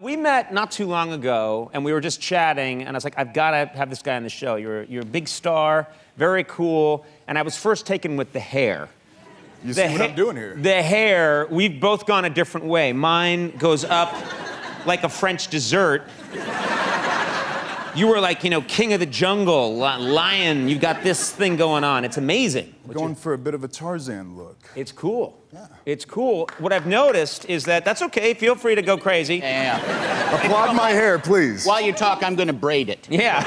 We met not too long ago, and we were just chatting, and I was like, I've got to have this guy on the show. You're a big star, very cool, and I was first taken with the hair. You see what I'm doing here? The hair, we've both gone a different way. Mine goes up like a French dessert. You were like, king of the jungle, lion. You've got this thing going on. It's amazing. Going for a bit of a Tarzan look. It's cool. Yeah. It's cool. What I've noticed is that's okay. Feel free to go crazy. Yeah. Applaud my hair, please. While you talk, I'm going to braid it. Yeah.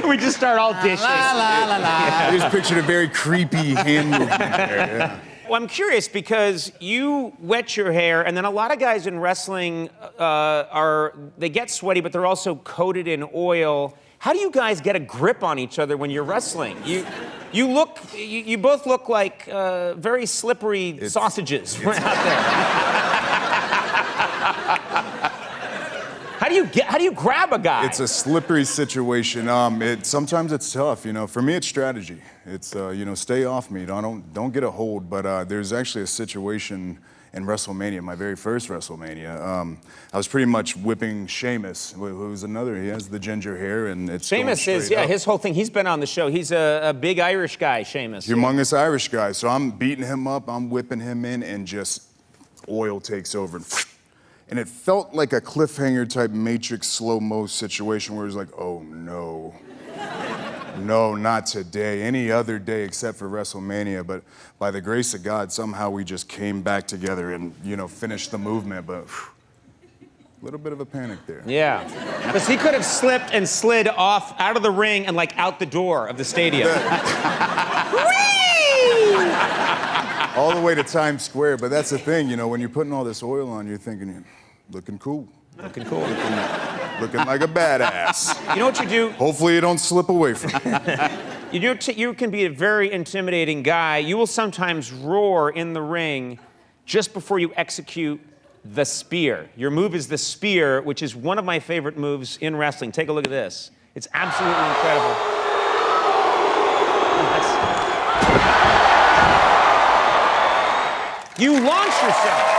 We just start all dishes. La, la, la, la. I just pictured a very creepy hand movement there. Yeah. Well, I'm curious because you wet your hair, and then a lot of guys in wrestling they get sweaty, but they're also coated in oil. How do you guys get a grip on each other when you're wrestling? You both look like very slippery sausages out there. How do you grab a guy? It's a slippery situation. Sometimes it's tough, For me, it's strategy. It's stay off me. Don't get a hold. But there's actually a situation in Wrestlemania, my very first Wrestlemania. I was pretty much whipping Sheamus, who's another. He has the ginger hair, and it's Sheamus is his whole thing. He's been on the show. He's a big Irish guy, Sheamus. Humongous Irish guy. So I'm beating him up. I'm whipping him in, and just oil takes over. And it felt like a cliffhanger type Matrix slow-mo situation where it was like, oh no. No, not today. Any other day except for WrestleMania. But by the grace of God, somehow we just came back together and, finished the movement. But a little bit of a panic there. Yeah. Because he could have slipped and slid off out of the ring and out the door of the stadium. All the way to Times Square. But that's the thing, when you're putting all this oil on, you're thinking, looking cool. Looking cool. Looking like a badass. You know what you do? Hopefully you don't slip away from it. You can be a very intimidating guy. You will sometimes roar in the ring just before you execute the spear. Your move is the spear, which is one of my favorite moves in wrestling. Take a look at this. It's absolutely incredible. You launch yourself.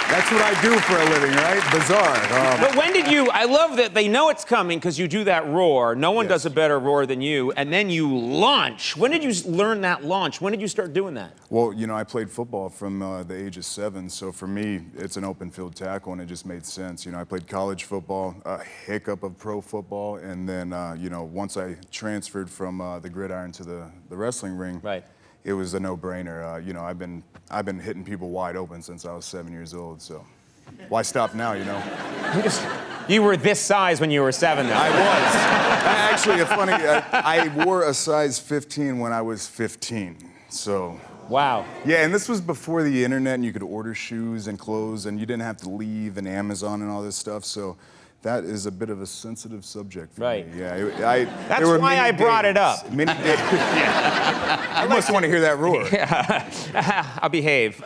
That's what I do for a living, right? Bizarre. But when did I love that they know it's coming because you do that roar. No one does a better roar than you. And then you launch. When did you learn that launch? When did you start doing that? Well, I played football from the age of 7. So for me, it's an open field tackle and it just made sense. I played college football, a hiccup of pro football. And then, once I transferred from the gridiron to the wrestling ring, right. It was a no-brainer. I've been hitting people wide open since I was 7 years old, so why stop now, You were this size when you were 7, though. I was. Actually, I wore a size 15 when I was 15, so. Wow. Yeah, and this was before the internet, and you could order shoes and clothes, and you didn't have to leave and Amazon and all this stuff, so that is a bit of a sensitive subject for me. Yeah, that's why I brought it up. Many days. Yeah. I must want to hear that roar. Yeah. I'll behave.